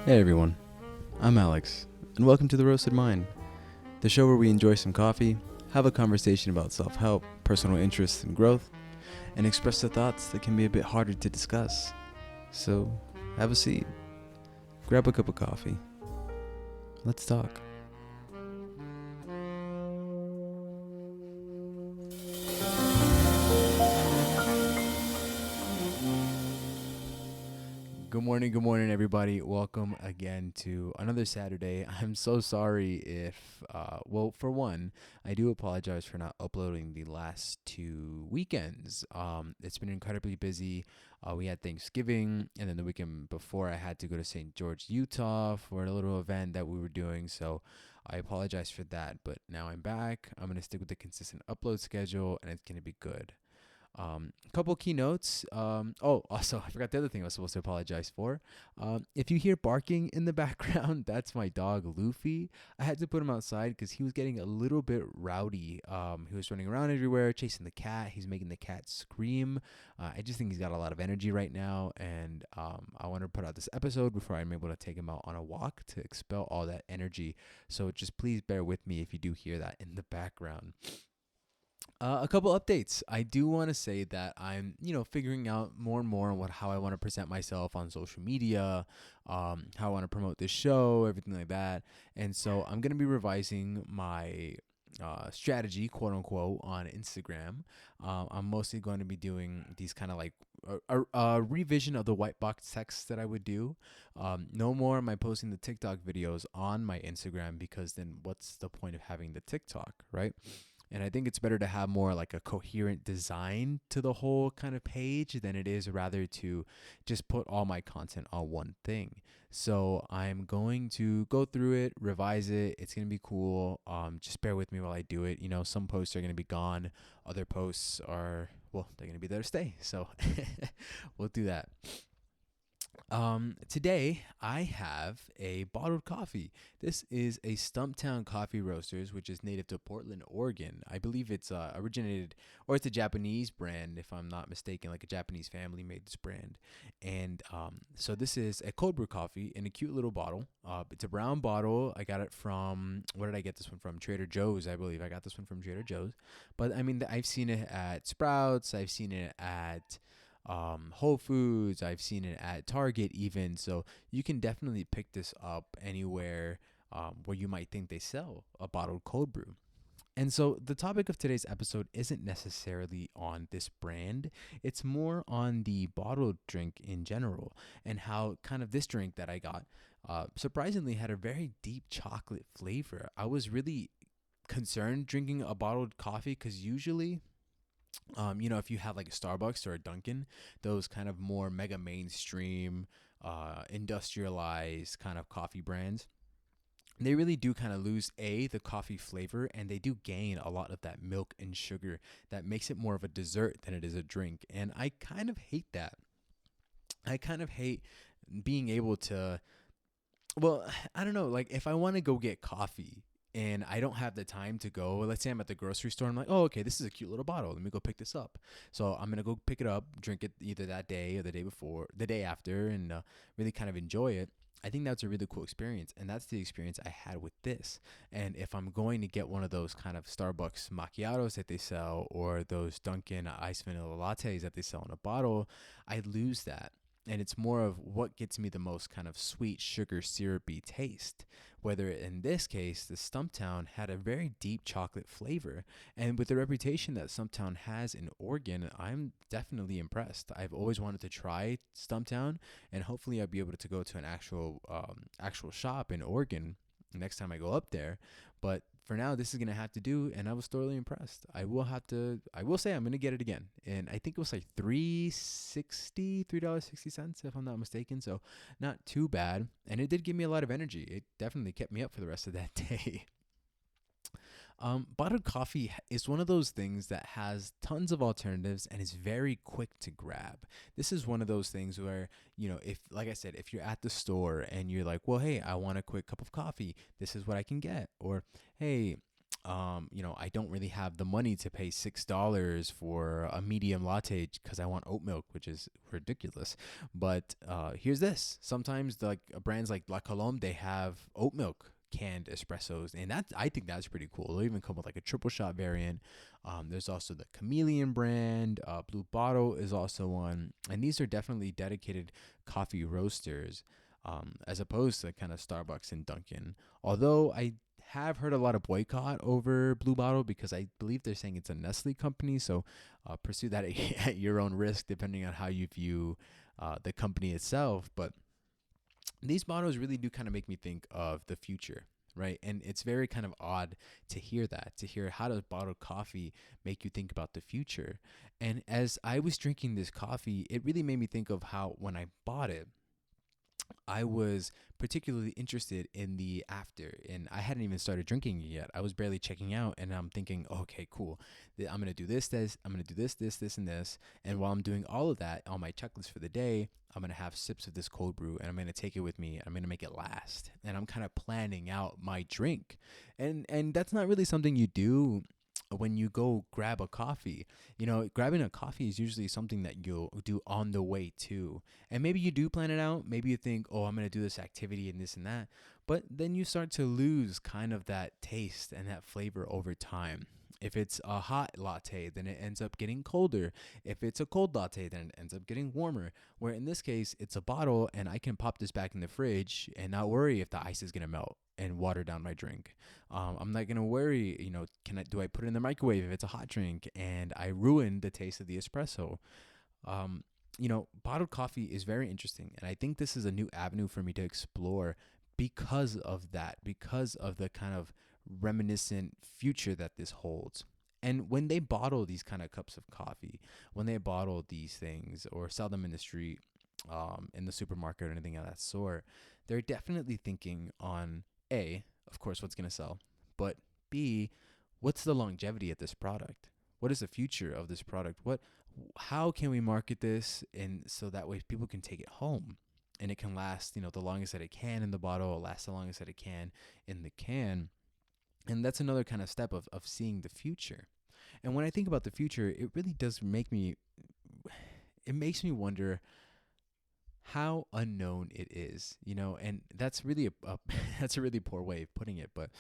Hey everyone, I'm Alex, and welcome to The Roasted Mind, the show where we enjoy some coffee, have a conversation about self-help, personal interests, and growth, and express the thoughts that can be a bit harder to discuss. So, have a seat, grab a cup of coffee, let's talk. Good morning, everybody. Welcome again to another Saturday. I'm so sorry if, for one, I do apologize for not uploading the last 2 weekends. It's been incredibly busy. We had Thanksgiving, and then the weekend before, I had to go to St. George, Utah for a little event that we were doing. So I apologize for that. But now I'm back. I'm going to stick with the consistent upload schedule, and it's going to be good. A couple key notes. Also, I forgot the other thing I was supposed to apologize for. If you hear barking in the background, that's my dog, Luffy. I had to put him outside because he was getting a little bit rowdy. He was running around everywhere, chasing the cat. He's making the cat scream. I just think he's got a lot of energy right now, and I want to put out this episode before I'm able to take him out on a walk to expel all that energy. So just please bear with me if you do hear that in the background. A couple updates. I do want to say that I'm, figuring out more and more on how I want to present myself on social media, how I want to promote this show, everything like that. And so I'm going to be revising my strategy, quote unquote, on Instagram. I'm mostly going to be doing these kind of like a revision of the white box text that I would do. No more am I posting the TikTok videos on my Instagram because then what's the point of having the TikTok, right? And I think it's better to have more like a coherent design to the whole kind of page than it is rather to just put all my content on one thing. So I'm going to go through it, revise it. It's going to be cool. Just bear with me while I do it. Some posts are going to be gone. Other posts are, they're going to be there to stay. So we'll do that. Today I have a bottled coffee. This is a Stumptown Coffee Roasters, which is native to Portland, Oregon. I believe it's originated, or it's a Japanese brand, if I'm not mistaken, like a Japanese family made this brand. And so this is a cold brew coffee in a cute little bottle. It's a brown bottle. I got it from, where did I get this one from? Trader Joe's, I believe. I got this one from Trader Joe's. But I mean, I've seen it at Sprouts. I've seen it at Whole Foods. I've seen it at Target even. So you can definitely pick this up anywhere where you might think they sell a bottled cold brew. And so the topic of today's episode isn't necessarily on this brand. It's more on the bottled drink in general and how kind of this drink that I got surprisingly had a very deep chocolate flavor. I was really concerned drinking a bottled coffee because usually if you have like a Starbucks or a Dunkin', those kind of more mega mainstream, industrialized kind of coffee brands, they really do kind of lose the coffee flavor, and they do gain a lot of that milk and sugar that makes it more of a dessert than it is a drink. And I kind of hate that. I kind of hate being able to, I don't know, like if I want to go get coffee and I don't have the time to go, let's say I'm at the grocery store, I'm like, oh, okay, this is a cute little bottle. Let me go pick this up. So I'm going to go pick it up, drink it either that day or the day before, the day after, and really kind of enjoy it. I think that's a really cool experience, and that's the experience I had with this. And if I'm going to get one of those kind of Starbucks macchiatos that they sell or those Dunkin' iced vanilla lattes that they sell in a bottle, I lose that. And it's more of what gets me the most kind of sweet, sugar, syrupy taste. Whether in this case, the Stumptown had a very deep chocolate flavor. And with the reputation that Stumptown has in Oregon, I'm definitely impressed. I've always wanted to try Stumptown, and hopefully I'll be able to go to an actual shop in Oregon next time I go up there. But for now, this is going to have to do, and I was thoroughly impressed. I will say I'm going to get it again. And I think it was like $3.60, if I'm not mistaken. So not too bad. And it did give me a lot of energy. It definitely kept me up for the rest of that day. Bottled coffee is one of those things that has tons of alternatives and is very quick to grab. This is one of those things where, if, like I said, if you're at the store and you're like, well, hey, I want a quick cup of coffee, this is what I can get. Or, hey, I don't really have the money to pay $6 for a medium latte because I want oat milk, which is ridiculous. But here's this: sometimes like brands like La Colombe, they have oat milk canned espressos, and that I think that's pretty cool. They'll even come with like a triple shot variant. There's also the Chameleon brand. Blue Bottle is also one, and these are definitely dedicated coffee roasters, as opposed to kind of Starbucks and Dunkin'. Although I have heard a lot of boycott over Blue Bottle because I believe they're saying it's a Nestle company. So pursue that at your own risk, depending on how you view the company itself. But these bottles really do kind of make me think of the future, right? And it's very kind of odd to hear that, to hear how does bottled coffee make you think about the future. And as I was drinking this coffee, it really made me think of how when I bought it, I was particularly interested in the after, and I hadn't even started drinking it yet. I was barely checking out, and I'm thinking, okay, cool. I'm gonna do this. I'm gonna do this, and this. And while I'm doing all of that on my checklist for the day, I'm gonna have sips of this cold brew, and I'm gonna take it with me. I'm gonna make it last, and I'm kind of planning out my drink, and that's not really something you do when you go grab a coffee. Grabbing a coffee is usually something that you'll do on the way to. And maybe you do plan it out. Maybe you think, oh, I'm going to do this activity and this and that. But then you start to lose kind of that taste and that flavor over time. If it's a hot latte, then it ends up getting colder. If it's a cold latte, then it ends up getting warmer. Where in this case, it's a bottle and I can pop this back in the fridge and not worry if the ice is going to melt and water down my drink. I'm not gonna worry, do I put it in the microwave if it's a hot drink and I ruin the taste of the espresso? Bottled coffee is very interesting, and I think this is a new avenue for me to explore because of that, because of the kind of reminiscent future that this holds. And when they bottle these kind of cups of coffee, when they bottle these things or sell them in the street, in the supermarket or anything of that sort, they're definitely thinking on A, of course, what's going to sell, but B, what's the longevity of this product? What is the future of this product? How can we market this and so that way people can take it home and it can last, the longest that it can in the bottle, it'll last the longest that it can in the can. And that's another kind of step of seeing the future. And when I think about the future, it really does it makes me wonder how unknown it is, and that's really that's a really poor way of putting it. But,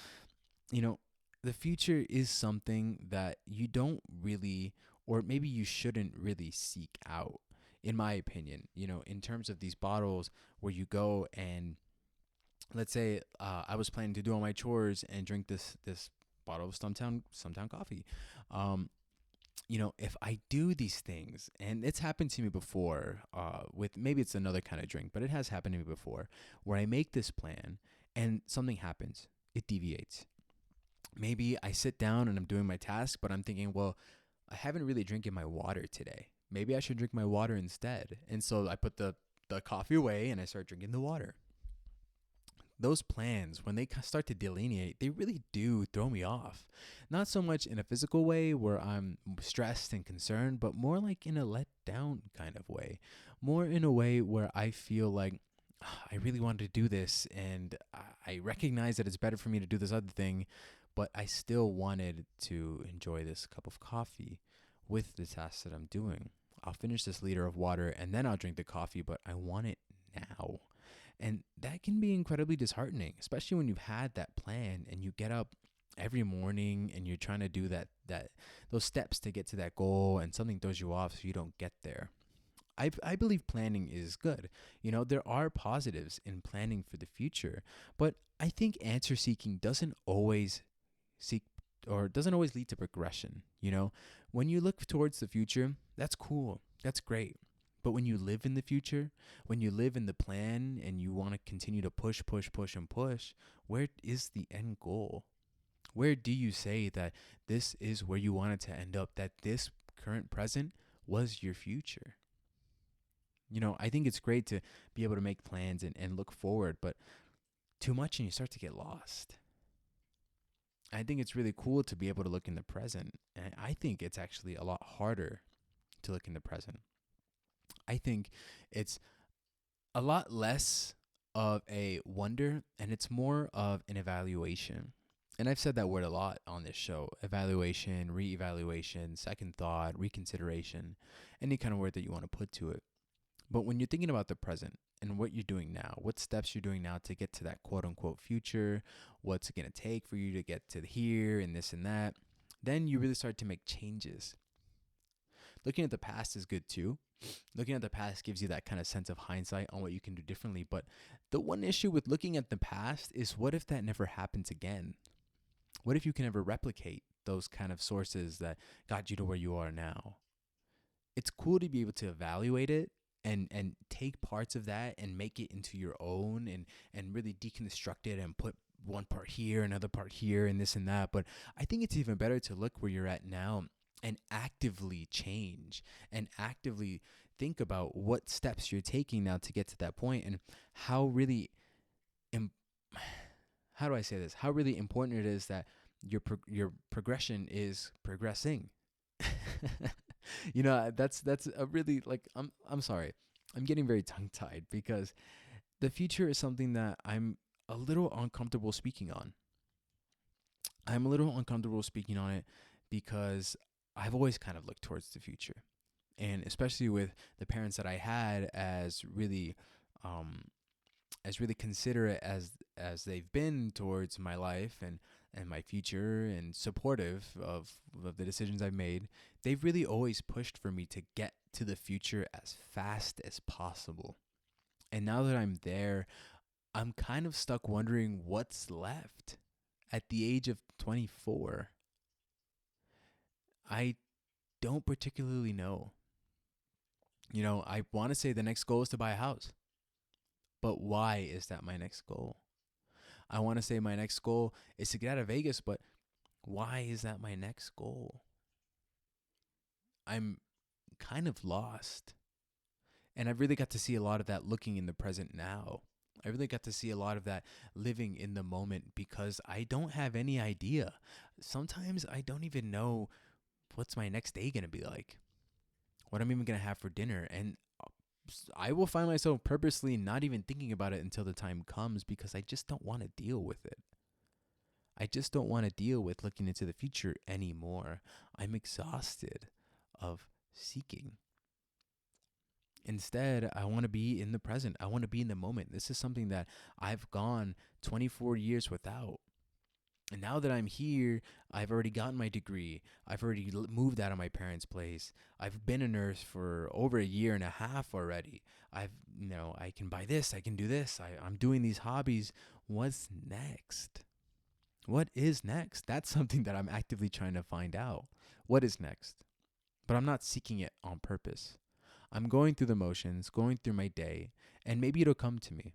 you know, the future is something that you don't really, or maybe you shouldn't really seek out, in my opinion, in terms of these bottles where you go and let's say I was planning to do all my chores and drink this bottle of Stumptown coffee. Um, if I do these things, and it's happened to me before, with maybe it's another kind of drink, but it has happened to me before, where I make this plan and something happens, it deviates. Maybe I sit down and I'm doing my task, but I'm thinking, well, I haven't really drinking my water today. Maybe I should drink my water instead. And so I put the coffee away and I start drinking the water. Those plans, when they start to delineate, they really do throw me off. Not so much in a physical way where I'm stressed and concerned, but more like in a let down kind of way. More in a way where I feel like I really wanted to do this and I recognize that it's better for me to do this other thing, but I still wanted to enjoy this cup of coffee with the task that I'm doing. I'll finish this liter of water and then I'll drink the coffee, but I want it now. And that can be incredibly disheartening, especially when you've had that plan and you get up every morning and you're trying to do that those steps to get to that goal and something throws you off so you don't get there. I believe planning is good. There are positives in planning for the future, but I think answer seeking seek doesn't always lead to progression. When you look towards the future, that's cool. That's great. But when you live in the future, when you live in the plan and you want to continue to push, push, push, and push, where is the end goal? Where do you say that this is where you wanted to end up, that this current present was your future? I think it's great to be able to make plans and look forward, but too much and you start to get lost. I think it's really cool to be able to look in the present. And I think it's actually a lot harder to look in the present. I think it's a lot less of a wonder and it's more of an evaluation. And I've said that word a lot on this show: evaluation, reevaluation, second thought, reconsideration, any kind of word that you want to put to it. But when you're thinking about the present and what you're doing now, what steps you're doing now to get to that quote unquote future, what's it going to take for you to get to here and this and that, then you really start to make changes. Looking at the past is good too. Looking at the past gives you that kind of sense of hindsight on what you can do differently. But the one issue with looking at the past is, what if that never happens again? What if you can ever replicate those kind of sources that got you to where you are now? It's cool to be able to evaluate it and take parts of that and make it into your own, and really deconstruct it and put one part here, another part here, and this and that. But I think it's even better to look where you're at now and actively change and actively think about what steps you're taking now to get to that point, and how really Im- how do I say this? How really important it is that your progression is progressing. That's a really, like, I'm sorry. I'm getting very tongue tied because the future is something that I'm a little uncomfortable speaking on. I'm a little uncomfortable speaking on it because I've always kind of looked towards the future. And especially with the parents that I had, um as really considerate as they've been towards my life and my future, and supportive of the decisions I've made, they've really always pushed for me to get to the future as fast as possible. And now that I'm there, I'm kind of stuck wondering what's left. At the age of 24, I don't particularly know. I want to say the next goal is to buy a house, but why is that my next goal? I want to say my next goal is to get out of Vegas, but why is that my next goal? I'm kind of lost. And I've really got to see a lot of that looking in the present now. I really got to see a lot of that living in the moment because I don't have any idea. Sometimes I don't even know what's my next day going to be like, what I'm even going to have for dinner. And I will find myself purposely not even thinking about it until the time comes because I just don't want to deal with it. I just don't want to deal with looking into the future anymore. I'm exhausted of seeking. Instead, I want to be in the present. I want to be in the moment. This is something that I've gone 24 years without. And now that I'm here, I've already gotten my degree. I've already moved out of my parents' place. I've been a nurse for over a year and a half already. I can buy this. I can do this. I'm doing these hobbies. What's next? What is next? That's something that I'm actively trying to find out. What is next? But I'm not seeking it on purpose. I'm going through the motions, going through my day, and maybe it'll come to me.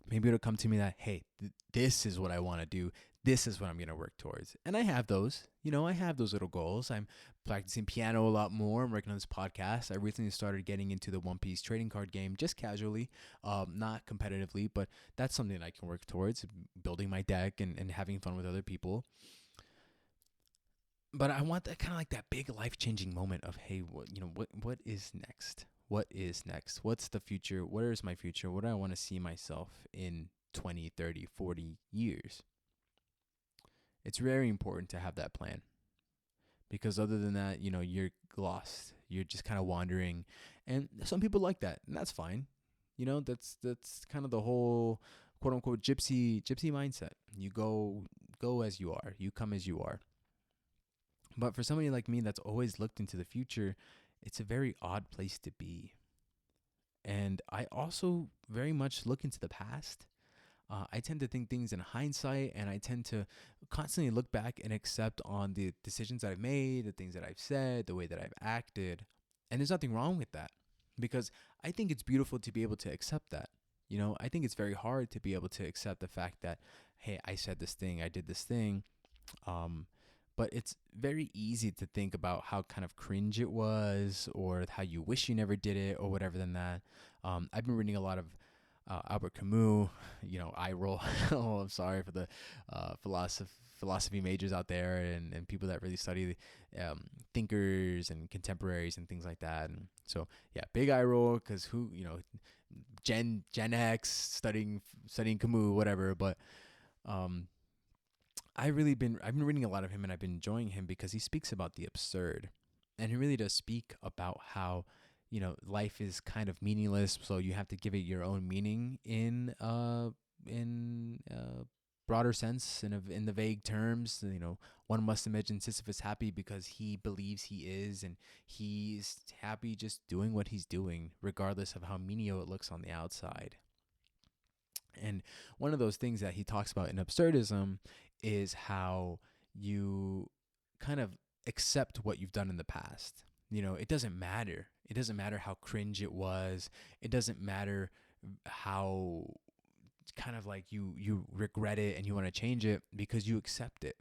Maybe it'll come to me that, hey, this is what I want to do. This is what I'm going to work towards. And I have those. I have those little goals. I'm practicing piano a lot more. I'm working on this podcast. I recently started getting into the One Piece trading card game just casually, not competitively, but that's something I can work towards, building my deck and having fun with other people. But I want that kind of like that big life-changing moment of, hey, what is next? What is next? What's the future? Where is my future? What do I want to see myself in 20, 30, 40 years? It's very important to have that plan, because other than that, you're lost. You're just kind of wandering. And some people like that, and that's fine. That's kind of the whole quote unquote gypsy mindset. You go as you are. You come as you are. But for somebody like me that's always looked into the future, it's a very odd place to be. And I also very much look into the past. I tend to think things in hindsight, and I tend to constantly look back and accept on the decisions that I've made, the things that I've said, the way that I've acted. And there's nothing wrong with that, because I think it's beautiful to be able to accept that. I think it's very hard to be able to accept the fact that, hey, I said this thing, I did this thing. Um, but it's very easy to think about how kind of cringe it was, or how you wish you never did it, or whatever than that. I've been reading a lot of Albert Camus. I roll. Oh, I'm sorry for the philosophy majors out there, and people that really study thinkers and contemporaries and things like that. And so, yeah, big eye roll, because Gen X studying Camus, whatever. But I've been reading a lot of him, and I've been enjoying him because he speaks about the absurd, and he really does speak about how, life is kind of meaningless, so you have to give it your own meaning in broader sense, in the vague terms. One must imagine Sisyphus happy because he believes he is, and he's happy just doing what he's doing, regardless of how menial it looks on the outside. And one of those things that he talks about in absurdism is how you kind of accept what you've done in the past. It doesn't matter. It doesn't matter how cringe it was. It doesn't matter how kind of like you regret it and you want to change it, because you accept it.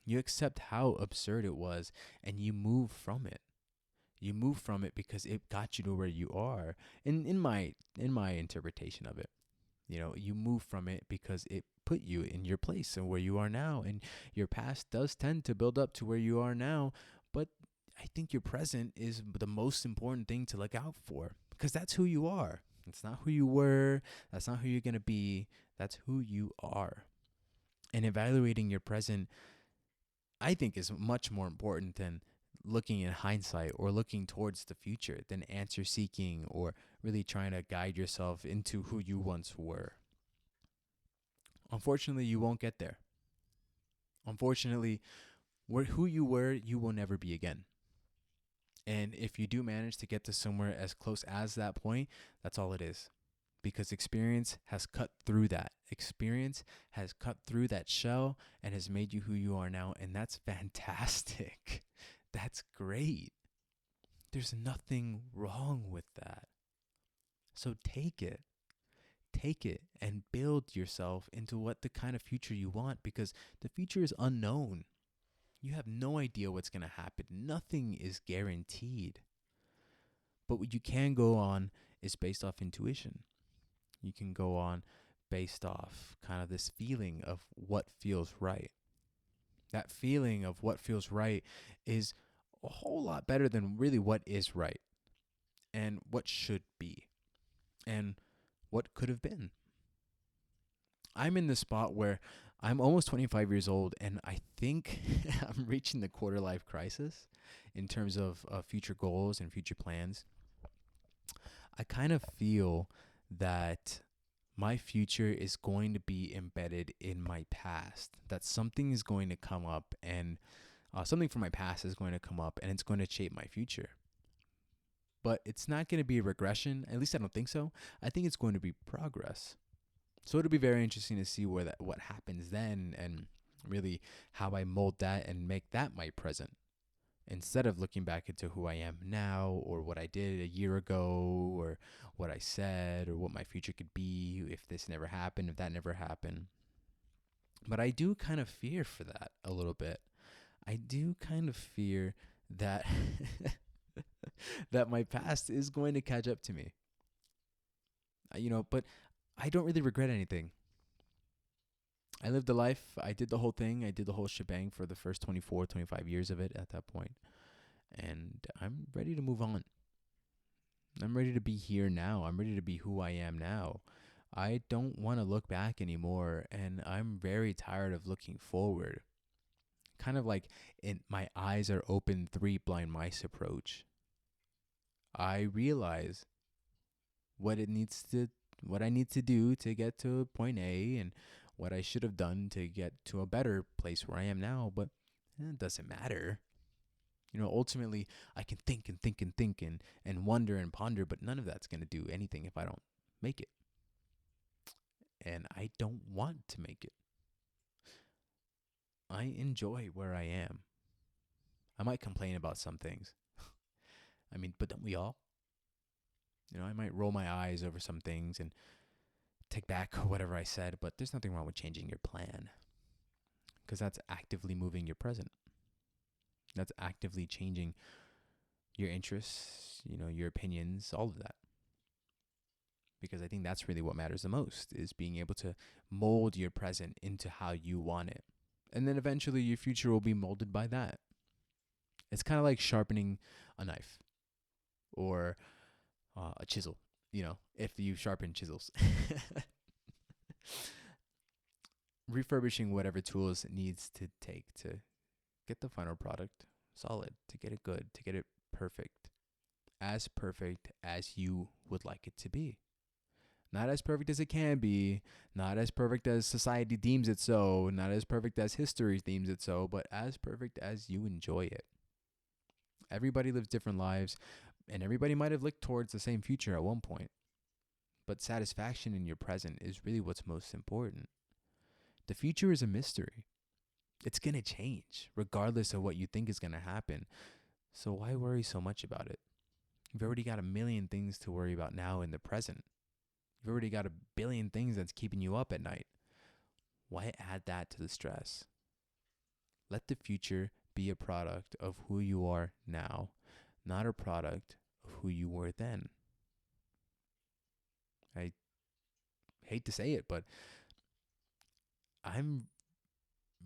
You accept how absurd it was, and you move from it. You move from it because it got you to where you are. In my interpretation of it, you move from it because it put you in your place and where you are now. And your past does tend to build up to where you are now, but I think your present is the most important thing to look out for, because that's who you are. It's not who you were. That's not who you're going to be. That's who you are. And evaluating your present, I think, is much more important than looking in hindsight or looking towards the future, than answer seeking or really trying to guide yourself into who you once were. Unfortunately, you won't get there. Unfortunately, who you were, you will never be again. And if you do manage to get to somewhere as close as that point, that's all it is. Because experience has cut through that. Experience has cut through that shell and has made you who you are now. And that's fantastic. That's great. There's nothing wrong with that. So take it. Take it and build yourself into what the kind of future you want, because the future is unknown. You have no idea what's going to happen. Nothing is guaranteed. But what you can go on is based off intuition. You can go on based off kind of this feeling of what feels right. That feeling of what feels right is a whole lot better than really what is right and what should be and what could have been. I'm in the spot where I'm almost 25 years old, and I think I'm reaching the quarter life crisis in terms of future goals and future plans. I kind of feel that my future is going to be embedded in my past, that something is going to come up, and something from my past is going to come up, and it's going to shape my future. But it's not going to be a regression. At least I don't think so. I think it's going to be progress. So it'll be very interesting to see what happens then, and really how I mold that and make that my present, instead of looking back into who I am now, or what I did a year ago, or what I said, or what my future could be if this never happened, if that never happened. But I do kind of fear for that a little bit. I do kind of fear that that my past is going to catch up to me. But I don't really regret anything. I lived a life. I did the whole thing. I did the whole shebang for the first 24, 25 years of it at that point. And I'm ready to move on. I'm ready to be here now. I'm ready to be who I am now. I don't want to look back anymore. And I'm very tired of looking forward. Kind of like my eyes are open, three blind mice approach. I realize what what I need to do to get to point A, and what I should have done to get to a better place where I am now, but it doesn't matter. Ultimately, I can think and think and think and wonder and ponder, but none of that's going to do anything if I don't make it. And I don't want to make it. I enjoy where I am. I might complain about some things. I mean, but don't we all? I might roll my eyes over some things and take back whatever I said, but there's nothing wrong with changing your plan, because that's actively moving your present. That's actively changing your interests, your opinions, all of that. Because I think that's really what matters the most, is being able to mold your present into how you want it. And then eventually your future will be molded by that. It's kind of like sharpening a knife or a chisel, if you sharpen chisels. refurbishing whatever tools it needs to take to get the final product solid, to get it good, to get it perfect as you would like it to be. Not as perfect as it can be, not as perfect as society deems it so, not as perfect as history deems it so, but as perfect as you enjoy it. Everybody lives different lives, and everybody might have looked towards the same future at one point. But satisfaction in your present is really what's most important. The future is a mystery. It's going to change, regardless of what you think is going to happen. So why worry so much about it? You've already got a million things to worry about now in the present. You've already got a billion things that's keeping you up at night. Why add that to the stress? Let the future be a product of who you are now, not a product of who you were then. I hate to say it, but I'm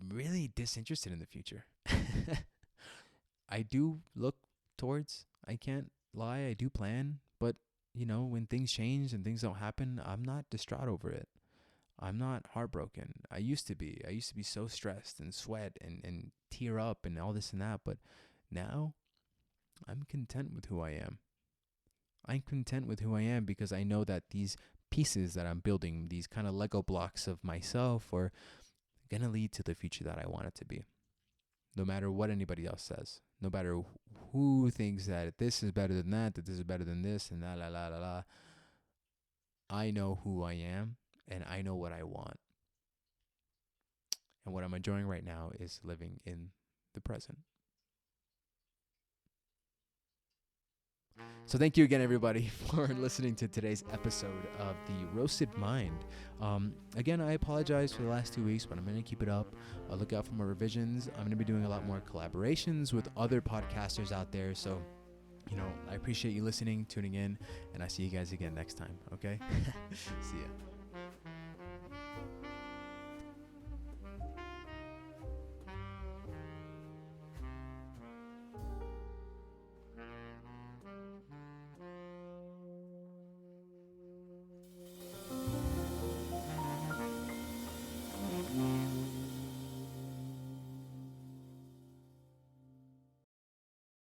really disinterested in the future. I do look towards, I can't lie, I do plan, but when things change and things don't happen, I'm not distraught over it. I'm not heartbroken. I used to be. I used to be so stressed and sweat and tear up and all this and that, but now I'm content with who I am. I'm content with who I am because I know that these pieces that I'm building, these kind of Lego blocks of myself, are going to lead to the future that I want it to be. No matter what anybody else says, no matter who thinks that this is better than that this is better than this, and la la la la. I know who I am, and I know what I want. And what I'm enjoying right now is living in the present. So thank you again, everybody, for listening to today's episode of The Roasted Mind. Again, I apologize for the last 2 weeks, but I'm going to keep it up. Look out for more revisions. I'm going to be doing a lot more collaborations with other podcasters out there. So, I appreciate you listening, tuning in, and I see you guys again next time, okay? See ya.